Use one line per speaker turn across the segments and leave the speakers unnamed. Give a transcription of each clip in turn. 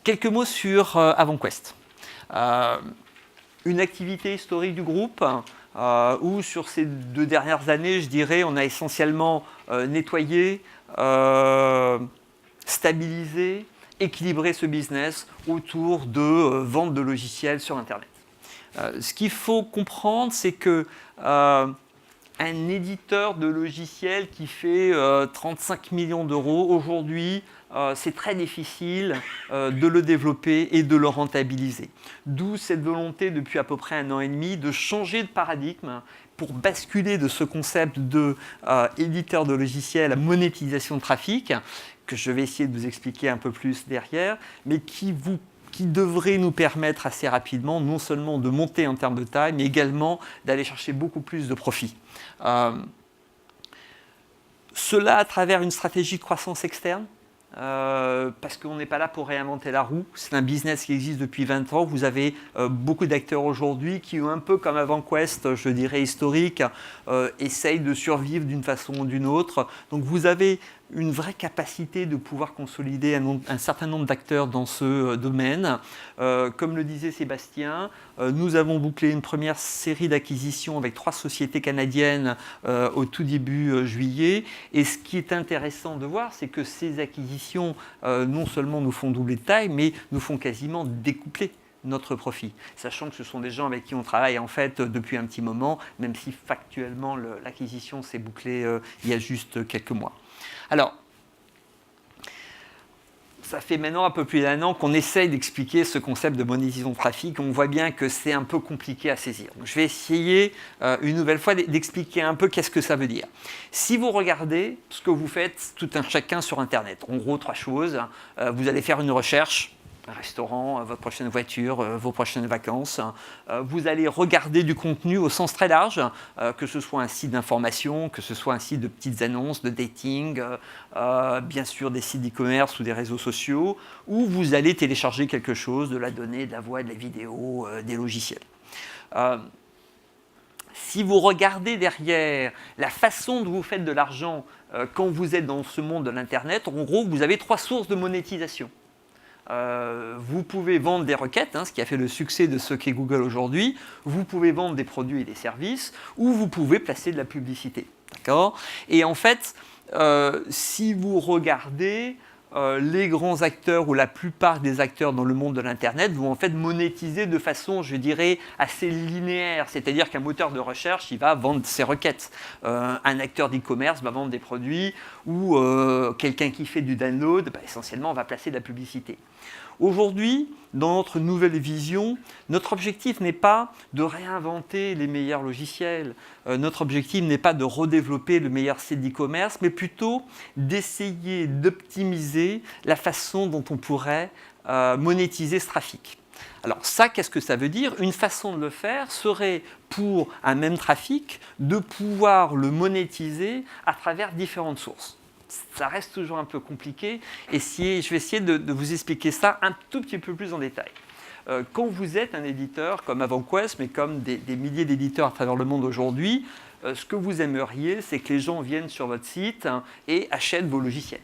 Quelques mots sur AvantQuest. Une activité historique du groupe où sur ces 2 dernières années, je dirais, on a essentiellement nettoyé, stabilisé, équilibré ce business autour de vente de logiciels sur Internet. Ce qu'il faut comprendre, c'est que un éditeur de logiciels qui fait 35 millions d'euros, aujourd'hui, c'est très difficile de le développer et de le rentabiliser. D'où cette volonté, depuis à peu près 1 an et demi, de changer de paradigme pour basculer de ce concept d'éditeur de logiciels à monétisation de trafic, que je vais essayer de vous expliquer un peu plus derrière, mais qui devrait nous permettre assez rapidement, non seulement de monter en termes de taille, mais également d'aller chercher beaucoup plus de profit. Cela à travers une stratégie de croissance externe, parce qu'on n'est pas là pour réinventer la roue. C'est un business qui existe depuis 20 ans. Vous avez beaucoup d'acteurs aujourd'hui qui, un peu comme AvantQuest, je dirais historique, essayent de survivre d'une façon ou d'une autre. Donc vous avez une vraie capacité de pouvoir consolider un certain nombre d'acteurs dans ce domaine. Comme le disait Sébastien, nous avons bouclé une première série d'acquisitions avec 3 sociétés canadiennes au tout début juillet. Et ce qui est intéressant de voir, c'est que ces acquisitions non seulement nous font doubler de taille, mais nous font quasiment découpler notre profit, sachant que ce sont des gens avec qui on travaille en fait depuis un petit moment, même si factuellement l'acquisition s'est bouclée il y a juste quelques mois. Alors, ça fait maintenant un peu plus d'1 an qu'on essaye d'expliquer ce concept de monétisation de trafic. On voit bien que c'est un peu compliqué à saisir. Donc, je vais essayer une nouvelle fois d'expliquer un peu qu'est-ce que ça veut dire. Si vous regardez ce que vous faites tout un chacun sur Internet, en gros 3 choses. Vous allez faire une recherche. Un restaurant, votre prochaine voiture, vos prochaines vacances. Vous allez regarder du contenu au sens très large, que ce soit un site d'information, que ce soit un site de petites annonces, de dating, bien sûr des sites d'e-commerce ou des réseaux sociaux, où vous allez télécharger quelque chose, de la donnée, de la voix, de la vidéo, des logiciels. Si vous regardez derrière la façon dont vous faites de l'argent quand vous êtes dans ce monde de l'Internet, en gros, vous avez 3 sources de monétisation. Vous pouvez vendre des requêtes, ce qui a fait le succès de ce qu'est Google aujourd'hui. Vous pouvez vendre des produits et des services, ou vous pouvez placer de la publicité. D'accord ? Et en fait, si vous regardez, les grands acteurs ou la plupart des acteurs dans le monde de l'Internet vont en fait monétiser de façon, je dirais, assez linéaire. C'est-à-dire qu'un moteur de recherche, il va vendre ses requêtes. Un acteur d'e-commerce va vendre des produits ou quelqu'un qui fait du download, essentiellement, va placer de la publicité. Aujourd'hui, dans notre nouvelle vision, notre objectif n'est pas de réinventer les meilleurs logiciels. Notre objectif n'est pas de redévelopper le meilleur site d'e-commerce, mais plutôt d'essayer d'optimiser la façon dont on pourrait monétiser ce trafic. Alors ça, qu'est-ce que ça veut dire ? Une façon de le faire serait, pour un même trafic, de pouvoir le monétiser à travers différentes sources. Ça reste toujours un peu compliqué et je vais essayer de vous expliquer ça un tout petit peu plus en détail. Quand vous êtes un éditeur comme AvantQuest, mais comme des milliers d'éditeurs à travers le monde aujourd'hui, ce que vous aimeriez, c'est que les gens viennent sur votre site et achètent vos logiciels.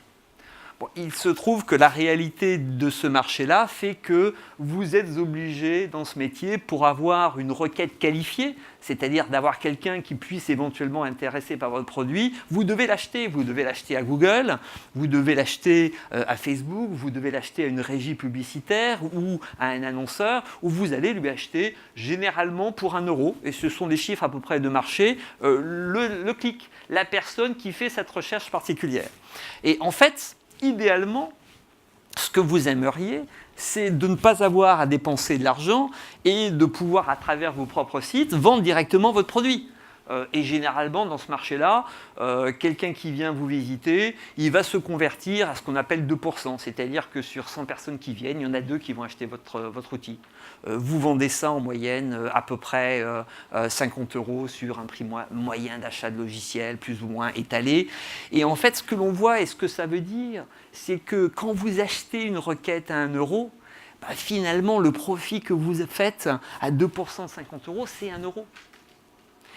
Bon, il se trouve que la réalité de ce marché-là fait que vous êtes obligé dans ce métier, pour avoir une requête qualifiée, c'est-à-dire d'avoir quelqu'un qui puisse éventuellement être intéressé par votre produit, vous devez l'acheter. Vous devez l'acheter à Google, vous devez l'acheter à Facebook, vous devez l'acheter à une régie publicitaire ou à un annonceur, où vous allez lui acheter généralement pour 1 €, et ce sont des chiffres à peu près de marché, le clic, la personne qui fait cette recherche particulière. Et en fait, idéalement, ce que vous aimeriez, c'est de ne pas avoir à dépenser de l'argent et de pouvoir, à travers vos propres sites, vendre directement votre produit. Et généralement, dans ce marché-là, quelqu'un qui vient vous visiter, il va se convertir à ce qu'on appelle 2%. C'est-à-dire que sur 100 personnes qui viennent, il y en a 2 qui vont acheter votre outil. Vous vendez ça en moyenne à peu près 50 € sur un prix moyen d'achat de logiciel, plus ou moins étalé. Et en fait, ce que l'on voit et ce que ça veut dire, c'est que quand vous achetez une requête à 1 €, finalement, le profit que vous faites à 2% de 50 €, c'est 1 €.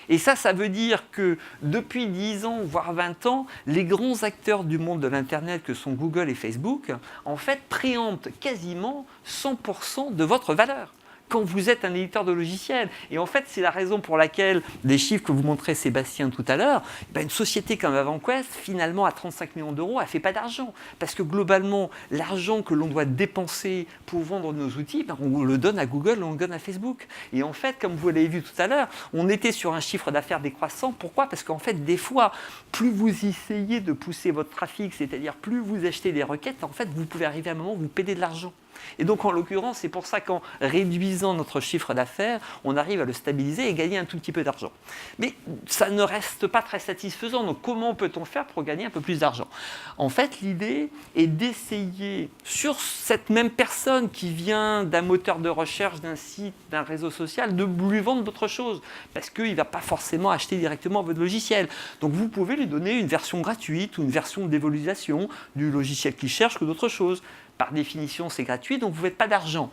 Et ça veut dire que depuis 10 ans, voire 20 ans, les grands acteurs du monde de l'Internet, que sont Google et Facebook, en fait, préemptent quasiment 100% de votre valeur quand vous êtes un éditeur de logiciels. Et en fait, c'est la raison pour laquelle, les chiffres que vous montrait Sébastien tout à l'heure, une société comme AvantQuest, finalement, à 35 millions d'euros, elle ne fait pas d'argent. Parce que globalement, l'argent que l'on doit dépenser pour vendre nos outils, on le donne à Google, on le donne à Facebook. Et en fait, comme vous l'avez vu tout à l'heure, on était sur un chiffre d'affaires décroissant. Pourquoi ? Parce qu'en fait, des fois, plus vous essayez de pousser votre trafic, c'est-à-dire plus vous achetez des requêtes, en fait, vous pouvez arriver à un moment où vous payez de l'argent. Et donc, en l'occurrence, c'est pour ça qu'en réduisant notre chiffre d'affaires, on arrive à le stabiliser et gagner un tout petit peu d'argent. Mais ça ne reste pas très satisfaisant. Donc, comment peut-on faire pour gagner un peu plus d'argent ? En fait, l'idée est d'essayer, sur cette même personne qui vient d'un moteur de recherche, d'un site, d'un réseau social, de lui vendre d'autres choses. Parce qu'il ne va pas forcément acheter directement votre logiciel. Donc, vous pouvez lui donner une version gratuite ou une version d'évaluation du logiciel qu'il cherche que d'autres choses. Par définition, c'est gratuit, donc vous ne faites pas d'argent.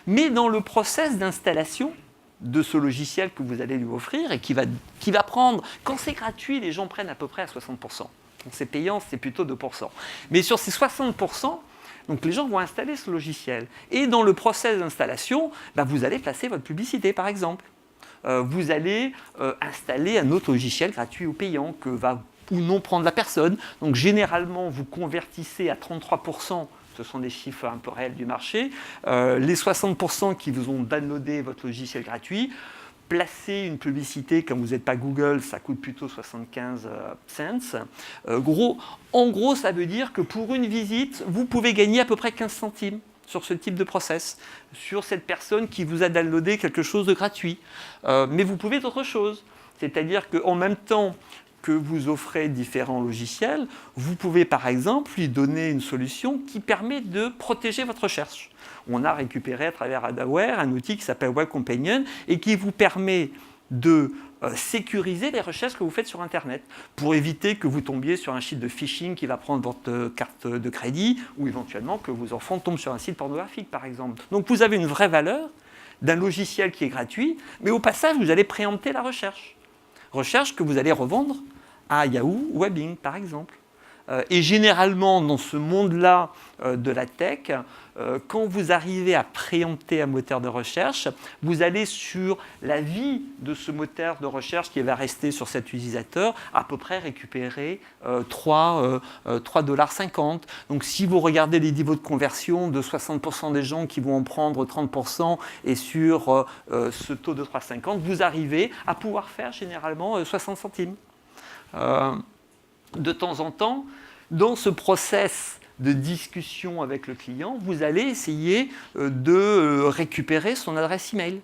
Mais dans le process d'installation de ce logiciel que vous allez lui offrir et qui va prendre, quand c'est gratuit, les gens prennent à peu près à 60%. Quand c'est payant, c'est plutôt 2%. Mais sur ces 60%, donc les gens vont installer ce logiciel. Et dans le process d'installation, vous allez placer votre publicité, par exemple. Vous allez installer un autre logiciel gratuit ou payant que va ou non prendre la personne. Donc généralement, vous convertissez à 33%. Ce sont des chiffres un peu réels du marché. Les 60% qui vous ont downloadé votre logiciel gratuit, placer une publicité, quand vous n'êtes pas Google, ça coûte plutôt 75 cents. En gros, ça veut dire que pour une visite, vous pouvez gagner à peu près 15 centimes sur ce type de process, sur cette personne qui vous a downloadé quelque chose de gratuit. Mais vous pouvez d'autres choses. C'est-à-dire qu'en même temps que vous offrez différents logiciels, vous pouvez par exemple lui donner une solution qui permet de protéger votre recherche. On a récupéré à travers Adaware un outil qui s'appelle Web Companion et qui vous permet de sécuriser les recherches que vous faites sur Internet pour éviter que vous tombiez sur un site de phishing qui va prendre votre carte de crédit ou éventuellement que vos enfants tombent sur un site pornographique par exemple. Donc vous avez une vraie valeur d'un logiciel qui est gratuit, mais au passage vous allez préempter la recherche. Recherche que vous allez revendre à Yahoo ou à Bing, par exemple. Et généralement, dans ce monde-là de la tech, quand vous arrivez à préempter un moteur de recherche, vous allez sur la vie de ce moteur de recherche qui va rester sur cet utilisateur, à peu près récupérer 3,50 $. Donc si vous regardez les niveaux de conversion de 60% des gens qui vont en prendre 30% et sur ce taux de 3,50 $, vous arrivez à pouvoir faire généralement 60 centimes. De temps en temps, dans ce process de discussion avec le client, vous allez essayer de récupérer son adresse email.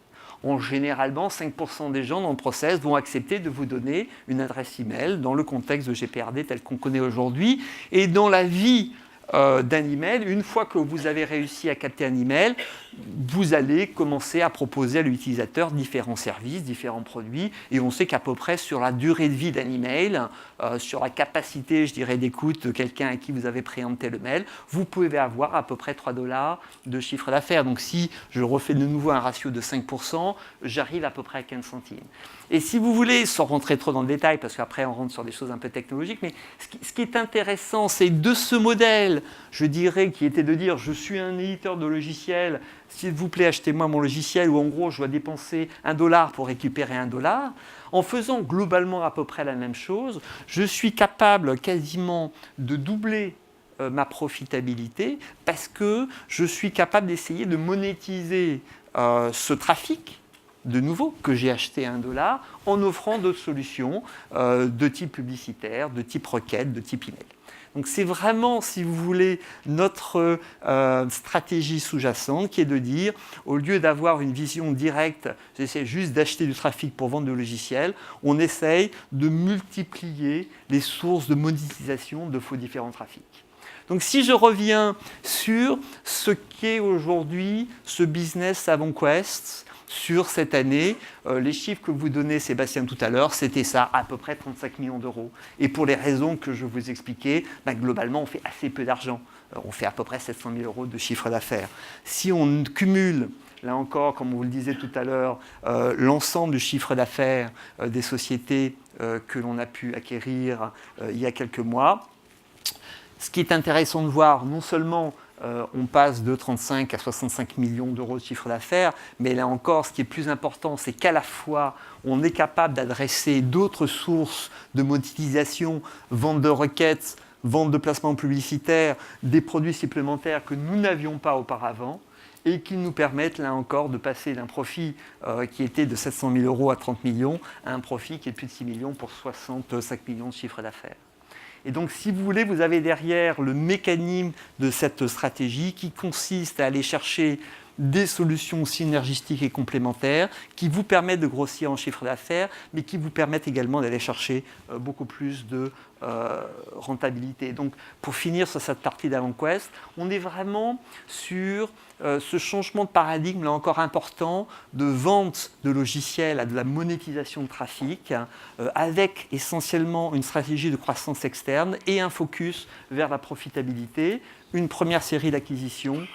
Généralement, 5% des gens dans le process vont accepter de vous donner une adresse email dans le contexte de GPRD tel qu'on connaît aujourd'hui. Et dans la vie d'un email, une fois que vous avez réussi à capter un email, vous allez commencer à proposer à l'utilisateur différents services, différents produits, et on sait qu'à peu près sur la durée de vie d'un email, sur la capacité, je dirais, d'écoute de quelqu'un à qui vous avez préempté le mail, vous pouvez avoir à peu près 3 $ de chiffre d'affaires. Donc si je refais de nouveau un ratio de 5%, j'arrive à peu près à 15 centimes. Et si vous voulez, sans rentrer trop dans le détail, parce qu'après on rentre sur des choses un peu technologiques, mais ce qui est intéressant, c'est de ce modèle, je dirais, qui était de dire je suis un éditeur de logiciels, s'il vous plaît, achetez-moi mon logiciel, où en gros je dois dépenser 1 $ pour récupérer 1 $. En faisant globalement à peu près la même chose, je suis capable quasiment de doubler ma profitabilité parce que je suis capable d'essayer de monétiser ce trafic de nouveau que j'ai acheté à 1 $ en offrant d'autres solutions de type publicitaire, de type requête, de type email. Donc c'est vraiment, si vous voulez, notre stratégie sous-jacente qui est de dire, au lieu d'avoir une vision directe, j'essaie juste d'acheter du trafic pour vendre du logiciel, on essaye de multiplier les sources de monétisation de vos différents trafics. Donc si je reviens sur ce qu'est aujourd'hui ce business AvantQuest, sur cette année, les chiffres que vous donnez, Sébastien, tout à l'heure, c'était ça, à peu près 35 millions d'euros. Et pour les raisons que je vous expliquais, globalement, on fait assez peu d'argent. On fait à peu près 700 000 € de chiffre d'affaires. Si on cumule là encore, comme on vous le disait tout à l'heure, l'ensemble du chiffre d'affaires des sociétés que l'on a pu acquérir il y a quelques mois. Ce qui est intéressant de voir, non seulement on passe de 35 à 65 millions d'euros de chiffre d'affaires, mais là encore, ce qui est plus important, c'est qu'à la fois, on est capable d'adresser d'autres sources de monétisation, vente de requêtes, vente de placements publicitaires, des produits supplémentaires que nous n'avions pas auparavant, et qui nous permettent, là encore, de passer d'un profit qui était de 700 000 euros à 30 millions, à un profit qui est de plus de 6 millions pour 65 millions de chiffre d'affaires. Et donc, si vous voulez, vous avez derrière le mécanisme de cette stratégie qui consiste à aller chercher des solutions synergistiques et complémentaires qui vous permettent de grossir en chiffre d'affaires, mais qui vous permettent également d'aller chercher beaucoup plus de rentabilité. Donc, pour finir sur cette partie d'AvantQuest, on est vraiment sur ce changement de paradigme, là encore important, de vente de logiciels à de la monétisation de trafic, avec essentiellement une stratégie de croissance externe et un focus vers la profitabilité, une première série d'acquisitions,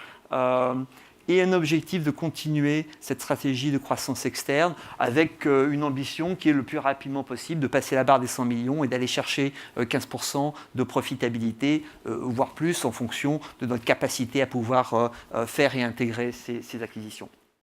et un objectif de continuer cette stratégie de croissance externe avec une ambition qui est le plus rapidement possible de passer la barre des 100 millions et d'aller chercher 15% de profitabilité, voire plus en fonction de notre capacité à pouvoir faire et intégrer ces acquisitions.